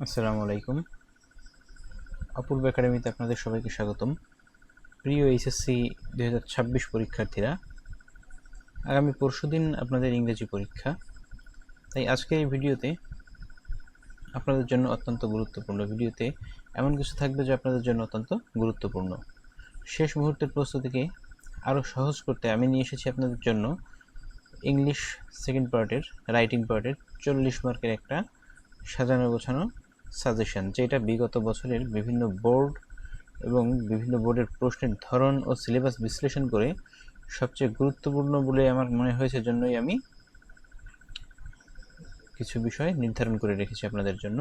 আসসালামু আলাইকুম। অপূর্ব একাডেমিতে আপনাদের সবাইকে স্বাগতম। প্রিয় এইচএসসি 2026 পরীক্ষার্থীরা, আগামী পরশুদিন আপনাদের ইংরেজি পরীক্ষা। তাই আজকের এই ভিডিওতে আপনাদের জন্য অত্যন্ত গুরুত্বপূর্ণ ভিডিওতে এমন কিছু থাকবে যা আপনাদের জন্য অত্যন্ত গুরুত্বপূর্ণ। শেষ মুহূর্তের প্রস্তুতিকে আরও সহজ করতে আমি নিয়ে এসেছি আপনাদের জন্য ইংলিশ সেকেন্ড পার্টের রাইটিং পার্টের 40 মার্কের একটা সাজানো গোছানো সাজেশন, যেটা বিগত বছরের বিভিন্ন বোর্ড এবং বিভিন্ন বোর্ডের প্রশ্নের ধরন ও সিলেবাস বিশ্লেষণ করে সবচেয়ে গুরুত্বপূর্ণ বলে আমার মনে হয়েছে, জন্যই আমি কিছু বিষয় নির্ধারণ করে রেখেছি আপনাদের জন্য।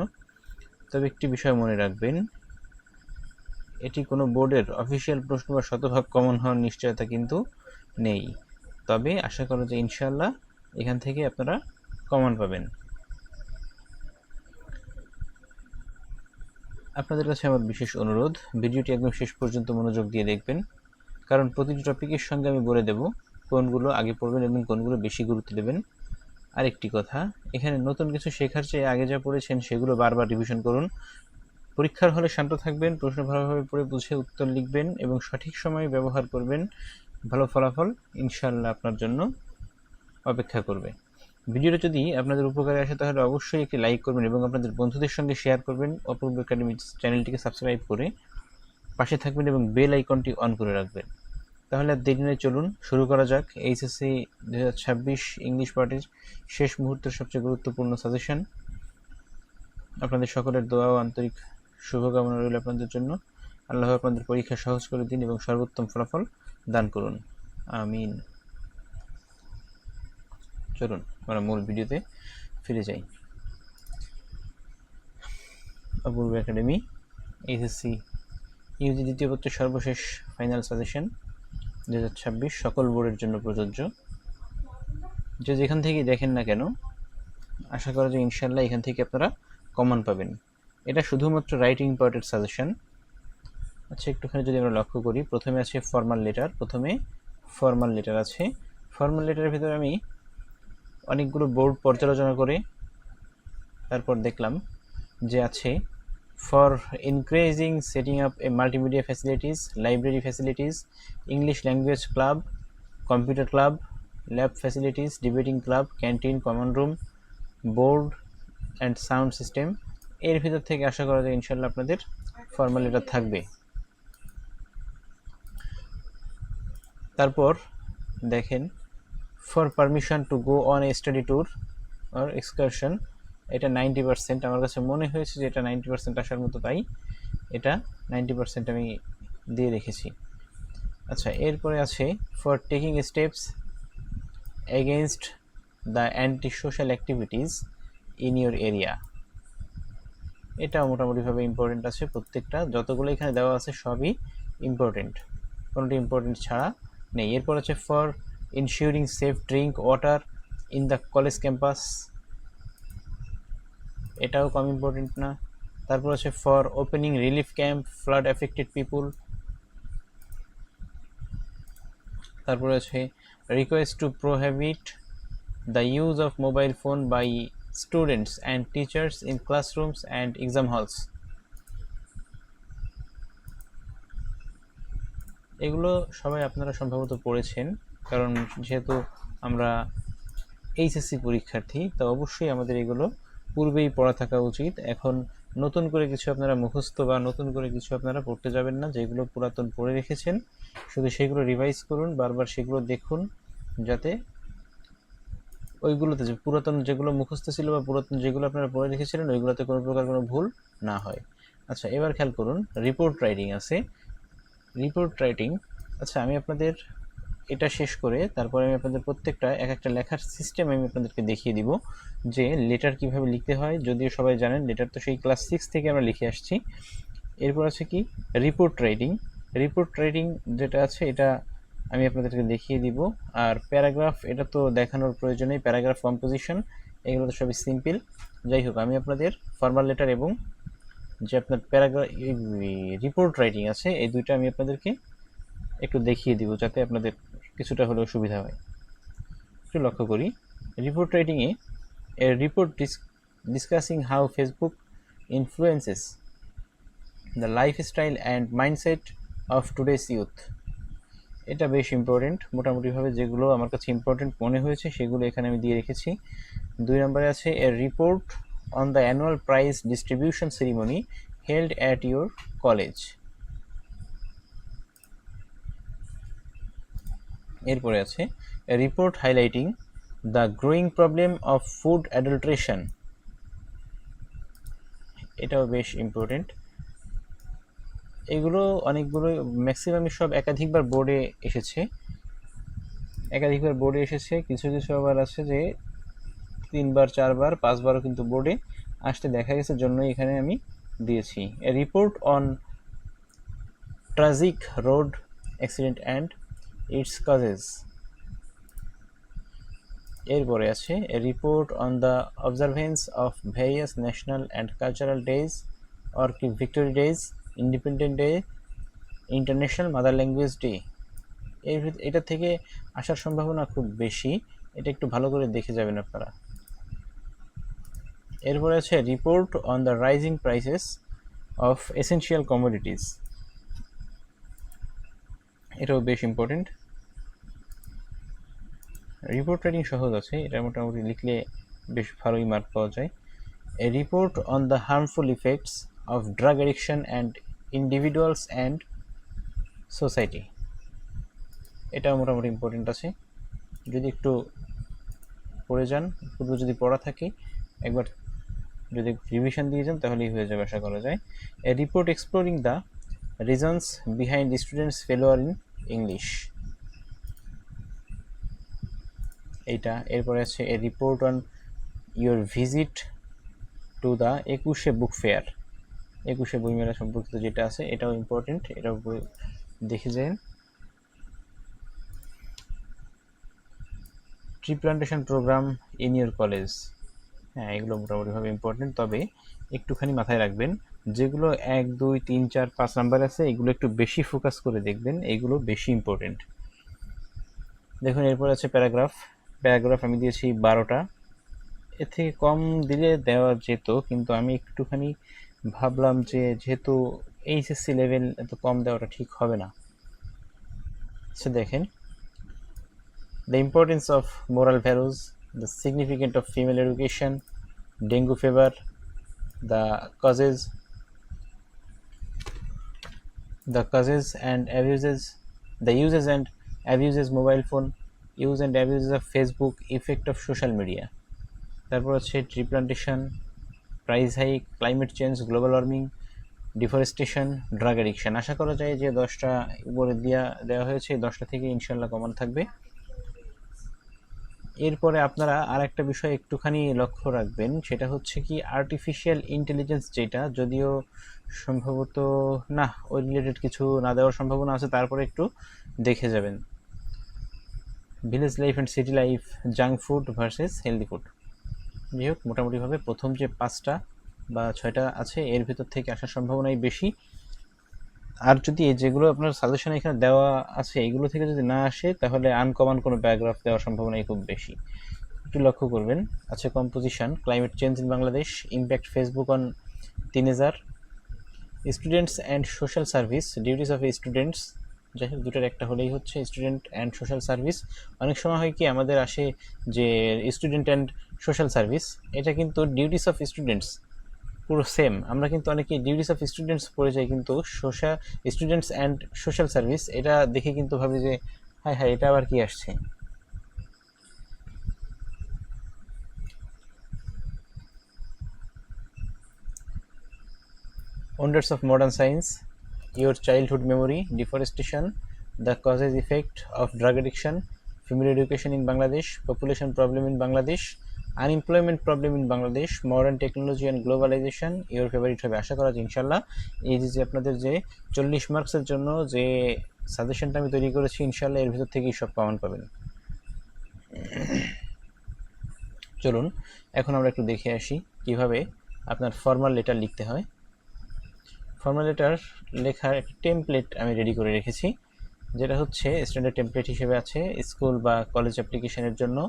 তবে একটি বিষয় মনে রাখবেন, এটি কোনো বোর্ডের অফিসিয়াল প্রশ্ন বা শতভাগ কমন হওয়ার নিশ্চয়তা কিন্তু নেই। তবে আশা করা যে ইনশাআল্লাহ এখান থেকে আপনারা কমন পাবেন। আপনাদের কাছে আমার বিশেষ অনুরোধ, ভিডিওটি একদম শেষ পর্যন্ত মনোযোগ দিয়ে দেখবেন, কারণ প্রতিটি টপিকের সঙ্গে আমি বলে দেব কোনগুলো আগে পড়বেন এবং কোনগুলো বেশি গুরুত্ব দেবেন। আরেকটি কথা, এখানে নতুন কিছু শেখার চেয়ে আগে যা পড়েছেন সেগুলো বারবার রিভিশন করুন। পরীক্ষার হলে শান্ত থাকবেন, প্রশ্ন ভালোভাবে পড়ে বুঝে উত্তর লিখবেন এবং সঠিক সময়ে ব্যবহার করবেন। ভালো ফলাফল ইনশাআল্লাহ আপনার জন্য অপেক্ষা করবে। ভিডিওটা যদি আপনাদের উপকারে আসে তাহলে অবশ্যই একটি লাইক করবেন এবং আপনাদের বন্ধুদের সঙ্গে শেয়ার করবেন। অপূর্ব একাডেমি চ্যানেলটিকে সাবস্ক্রাইব করে পাশে থাকবেন এবং বেল আইকনটি অন করে রাখবেন। তাহলে আর দেরি নয়, চলুন শুরু করা যাক এইচএসসি 2026 ইংলিশ পার্টির শেষ মুহূর্তের সবচেয়ে গুরুত্বপূর্ণ সাজেশন। আপনাদের সকলের দোয়া ও আন্তরিক শুভকামনা রইল আপনাদের জন্য। আল্লাহ আপনাদের পরীক্ষা সহজ করে দিন এবং সর্বোত্তম ফলাফল দান করুন, আমিন। চলুন আমরা মূল ভিডিওতে ফিরে যাই। অপূর্ব একাডেমি এইচএসসি ইউজি দ্বিতীয় পত্রের সর্বশেষ ফাইনাল সাজেশন 2026 সকল বোর্ডের জন্য প্রযোজ্য। যে যেখান থেকে দেখেন না কেন, আশা করা যায় ইনশাআল্লাহ এখান থেকে আপনারা কমন পাবেন। এটা শুধুমাত্র রাইটিং পার্টের সাজেশন। আচ্ছা, একটুখানি যদি আমরা লক্ষ্য করি, প্রথমে আছে ফর্মাল লেটার। আছে ফর্মাল লেটারের ভিতরে আমি অনেকগুলো বোর্ড পর্যালোচনা করে তারপর দেখলাম যে আছে for increasing setting up A multimedia facilities, library facilities, English language club, computer club, lab facilities, debating club, canteen, common room, board and sound system. এর ভিতর থেকে আশা করা যায় ইনশাল্লাহ আপনাদের ফর্মাল লেটার থাকবে। তারপর দেখেন for permission to go on a study tour or excursion, এটা 90%। আমার কাছে মনে হয়েছে যে এটা 90% আসার মতো, তাই এটা 90% আমি দিয়ে রেখেছি। আচ্ছা, এরপরে আছে for taking steps against the anti social activities in your area. এটাও মোটামুটিভাবে ইম্পর্টেন্ট আছে। প্রত্যেকটা যতগুলো এখানে দেওয়া আছে সবই ইম্পর্টেন্ট, কোনোটি ইম্পর্টেন্ট ছাড়া নেই। এরপর আছে for insuring safe drink water in the college campus, এটাও কম ইম্পর্টেন্ট না। তারপর আছে for opening relief camp flood affected people. তারপরে আছে request to prohibit the use of mobile phone by students and teachers in classrooms and exam halls. এগুলো সবাই আপনারা সম্ভবত পড়েছেন, কারণ যেহেতু আমরা এইচএসসি পরীক্ষার্থী, তা অবশ্যই আমাদের এগুলো পূর্বেই পড়া থাকা উচিত। এখন নতুন করে কিছু আপনারা মুখস্থ বা নতুন করে কিছু আপনারা পড়তে যাবেন না। যেগুলো পুরাতন পড়ে রেখেছেন শুধু সেগুলো রিভাইজ করুন, বারবার সেগুলো দেখুন, যাতে ওইগুলোতে যে পুরাতন যেগুলো মুখস্থ ছিল বা পুরাতন যেগুলো আপনারা পড়ে রেখেছিলেন ওইগুলোতে কোনো প্রকার কোনো ভুল না হয়। আচ্ছা, এবার খেয়াল করুন, রিপোর্ট রাইটিং আছে। রিপোর্ট রাইটিং, আচ্ছা আমি আপনাদের এটা শেষ করে তারপরে আমি আপনাদের প্রত্যেকটা এক একটা লেখার সিস্টেম আমি আপনাদেরকে দেখিয়ে দিব যে লেটার কিভাবে লিখতে হয়। যদিও সবাই জানেন লেটার তো সেই ক্লাস 6 থেকে আমরা লিখে আসছি। এরপর আছে কি রিপোর্ট রাইটিং। রিপোর্ট রাইটিং যেটা আছে এটা আমি আপনাদেরকে দেখিয়ে দিব। আর প্যারাগ্রাফ, এটা তো দেখানোর প্রয়োজন নেই। প্যারাগ্রাফ কম্পোজিশন এগুলো তো সবই সিম্পল। যাই হোক, আমি আপনাদের ফর্মাল লেটার এবং যে আপনার প্যারাগ্রাফ রিপোর্ট রাইটিং আছে এই দুইটা আমি আপনাদেরকে একটু দেখিয়ে দিব যাতে আপনাদের কিছুটা হলেও সুবিধা হয়। একটু লক্ষ্য করি, রিপোর্ট রাইটিংয়ে a report discussing how Facebook influences the lifestyle and mindset of today's youth. এটা বেশ ইম্পর্টেন্ট, মোটামুটিভাবে যেগুলো আমার কাছে ইম্পর্টেন্ট মনে হয়েছে সেগুলো এখানে আমি দিয়ে রেখেছি। 2 নম্বরে আছে a report on the annual prize distribution ceremony held at your college. এরপরে আছে a report highlighting the growing problem of food adulteration. এটাও বেশ ইম্পর্টেন্ট। এগুলো অনেকগুলো, ম্যাক্সিমামই সব একাধিকবার বোর্ডে এসেছে, কিছু কিছু আবার আছে যে 3বার 4বার 5বারও কিন্তু বোর্ডে আসতে দেখা গেছে, জন্যই এখানে আমি দিয়েছি। A report on tragic road accident and its causes. এরপরে আছে a report on the observance of various national and cultural days or কি victory days, independent day, international mother language day. এটা থেকে আসার সম্ভাবনা খুব বেশি, এটা একটু ভালো করে দেখে যাবেন আপনারা। এরপরে আছে report on the rising prices of essential commodities. এটাও বেশ ইম্পর্টেন্ট। রিপোর্ট রাইটিং সহজ আছে, এটা মোটামুটি লিখলে বেশ ভালোই মার্ক পাওয়া যায়। A report on the harmful effects of drug addiction and individuals and society. এটাও মোটামুটি ইম্পর্টেন্ট আছে, যদি একটু পড়ে যান, পূর্বে যদি পড়া থাকে একবার যদি রিভিশন দিয়ে যান তাহলেই হয়ে যাবে আশা করা যায়। A report exploring the reasons behind students failure in English. এইটা। এরপরে আছে a report on your visit to the 21শে বুক ফেয়ার। 21শে বইমেলা সম্পর্কিত যেটা আছে এটাও ইম্পর্টেন্ট, এটাও দেখে যান। Tree plantation programme in your college. হ্যাঁ, এগুলো মোটামুটিভাবে ইম্পর্টেন্ট, তবে একটুখানি মাথায় রাখবেন যেগুলো 1, 2, 3, 4, 5 নাম্বার আছে এগুলো একটু বেশি ফোকাস করে দেখবেন, এগুলো বেশি ইম্পর্টেন্ট। দেখুন এরপর আছে প্যারাগ্রাফ আমি দিয়েছি 12টা, এর থেকে কম দিলে দেওয়া যেত, কিন্তু আমি একটুখানি ভাবলাম যে যেহেতু এইচএসসি লেভেল এত কম দেওয়াটা ঠিক হবে না। সে দেখেন the importance of moral values, the significance of female education, dengue fever, the causes and abuses, the uses and abuses mobile phone, use and abuses of Facebook, effect of social media. তারপর আছে tree plantation, price hike, climate change, global warming, deforestation, drug addiction. আশা করা যায় যে 10টা উপরে দেওয়া হয়েছে, 10টা থেকে ইনশাল্লাহ কমন থাকবে। এরপরে আপনারা আর একটা বিষয় একটুখানি লক্ষ্য রাখবেন, সেটা হচ্ছে কি আর্টিফিশিয়াল ইন্টেলিজেন্স, যেটা যদিও সম্ভবত না ওই রিলেটেড কিছু না দেওয়ার সম্ভাবনা আছে, তারপরে একটু দেখে যাবেন। Village life and city life, junk food versus healthy food. যাই হোক, মোটামুটিভাবে প্রথম যে 5টা বা 6টা আছে এর ভিতর থেকে আসার সম্ভাবনাই বেশি। আর যদি যেগুলো আপনার সাজেশন এখানে দেওয়া আছে এগুলো থেকে যদি না আসে তাহলে আনকমন কোনো প্যারাগ্রাফ দেওয়ার সম্ভাবনাই খুব বেশি, একটু লক্ষ্য করবেন। আছে composition, climate change in Bangladesh, impact Facebook on 3000, students and social service, duties of students. যাই হোক, দুটোর একটা হলেই হচ্ছে, স্টুডেন্ট অ্যান্ড সোশ্যাল সার্ভিস। অনেক সময় হয় কি আমাদের আসে যে স্টুডেন্ট অ্যান্ড সোশ্যাল সার্ভিস, এটা কিন্তু ডিউটিস অফ স্টুডেন্টস পুরো সেম, আমরা কিন্তু অনেকে ডিউটিস অফ স্টুডেন্টস পড়ে যাই, কিন্তু স্টুডেন্টস অ্যান্ড সোশ্যাল সার্ভিস এটা দেখে কিন্তু ভাবি যে হ্যাঁ এটা আবার কি আসছে। Wonders of modern science, your childhood memory, deforestation, the causes effect of drug addiction, female education in Bangladesh, population problem in Bangladesh, unemployment problem in Bangladesh, modern technology and globalisation your favourite হবে। আশা করা যায় ইনশাল্লাহ এই যে আপনাদের যে 40 মার্কসের জন্য যে সাজেশনটা আমি তৈরি করেছি ইনশাল্লাহ এর ভিতর থেকেই সব কমন পাবেন। চলুন এখন আমরা একটু দেখে আসি কিভাবে আপনার ফর্মাল লেটার লিখতে হয়। ফর্মাল লেটার লেখার একটা টেমপ্লেট আমি রেডি করে রেখেছি, যেটা হচ্ছে স্ট্যান্ডার্ড টেমপ্লেট হিসেবে আছে স্কুল বা কলেজ অ্যাপ্লিকেশনের জন্য।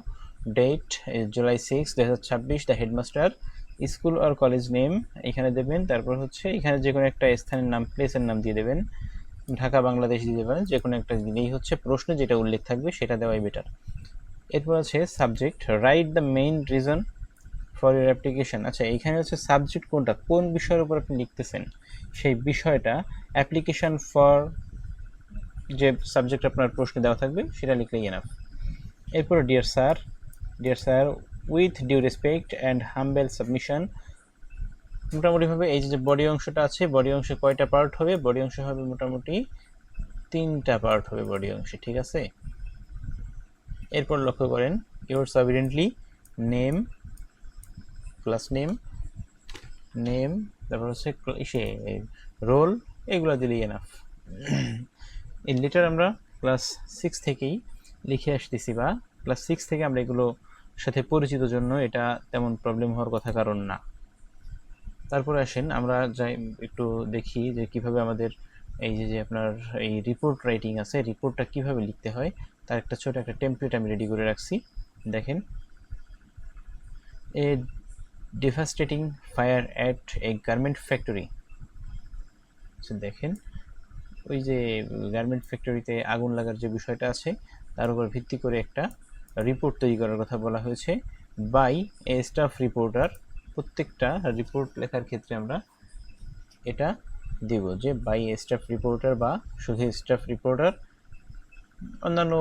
Date July 6, 2026, the headmaster, school আর কলেজ নেম এখানে দেবেন, তারপর হচ্ছে এখানে যে কোনো একটা স্থানের নাম, প্লেসের নাম দিয়ে দেবেন, ঢাকা বাংলাদেশ দিতে পারেন, যে কোনো একটা দিলেই হচ্ছে, প্রশ্নে যেটা উল্লেখ থাকবে সেটা দেওয়াই বেটার। এরপর আছে subject, write the main reason for your application. আচ্ছা এইখানে হচ্ছে সাবজেক্ট কোনটা, কোন বিষয়ের উপর আপনি লিখতেছেন সেই বিষয়টা অ্যাপ্লিকেশন ফর যে সাবজেক্ট আপনার প্রশ্নে দেওয়া থাকবে সেটা লিখলেই এনাফ। এরপর dear sir with due respect and humble submission, মোটামুটিভাবে এই যে বডি অংশটা আছে, বডি অংশে কয়টা পার্ট হবে, বডি অংশে হবে মোটামুটি 3টা পার্ট হবে বডি অংশে, ঠিক আছে। এরপর লক্ষ্য করেন ইউর সাবিডেন্টলি নেম, ক্লাস নেম, তারপর হচ্ছে রোল, এগুলো দিলেই এনাফ। এই লেটার আমরা ক্লাস 6 থেকেই লিখে আসতেছি, বা ক্লাস 6 থেকে আমরা এগুলো সাথে পরিচিত জন্য এটা তেমন প্রবলেম হওয়ার কথা কারণ না। তারপরে আসেন আমরা যাই একটু দেখি যে কিভাবে আমাদের এই যে আপনার এই রিপোর্ট রাইটিং আছে, রিপোর্টটা কিভাবে লিখতে হয় তার একটা ছোট একটা টেমপ্লেট আমি রেডি করে রাখছি। দেখেন, এ devastating fire at a garment factory. দেখেন ওই যে গার্মেন্ট ফ্যাক্টরিতে আগুন লাগার যে বিষয়টা আছে তার উপর ভিত্তি করে একটা রিপোর্ট তৈরি করার কথা বলা হয়েছে বাই এ স্টাফ রিপোর্টার। প্রত্যেকটা রিপোর্ট লেখার ক্ষেত্রে আমরা এটা দেব যে বাই এ স্টাফ রিপোর্টার বা শুধু স্টাফ রিপোর্টার। অন্যান্য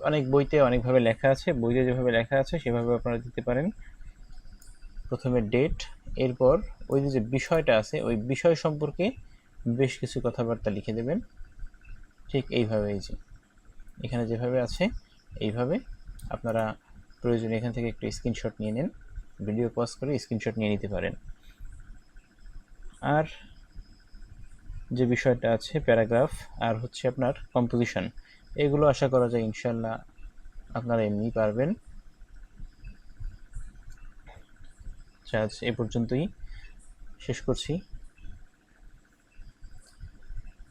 অনেক বইতে অনেকভাবে লেখা আছে, বইতে যেভাবে লেখা আছে সেভাবে আপনারা দিতে পারেন। প্রথমে ডেট, এরপর ওই যে বিষয়টা আছে ওই বিষয় সম্পর্কে বেশ কিছু কথাবার্তা লিখে দেবেন, ঠিক এইভাবে। এই যে এখানে যেভাবে আছে এইভাবে আপনারা প্রয়োজনে এখান থেকে একটু স্ক্রিনশট নিয়ে নেন, ভিডিও পজ করে স্ক্রিনশট নিয়ে নিতে পারেন। আর যে বিষয়টা আছে প্যারাগ্রাফ আর হচ্ছে আপনার কম্পোজিশন, এগুলো আশা করা যায় ইনশাল্লাহ আপনারা এমনি পারবেন। আজ এ পর্যন্তই শেষ করছি।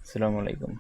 আসসালামু আলাইকুম।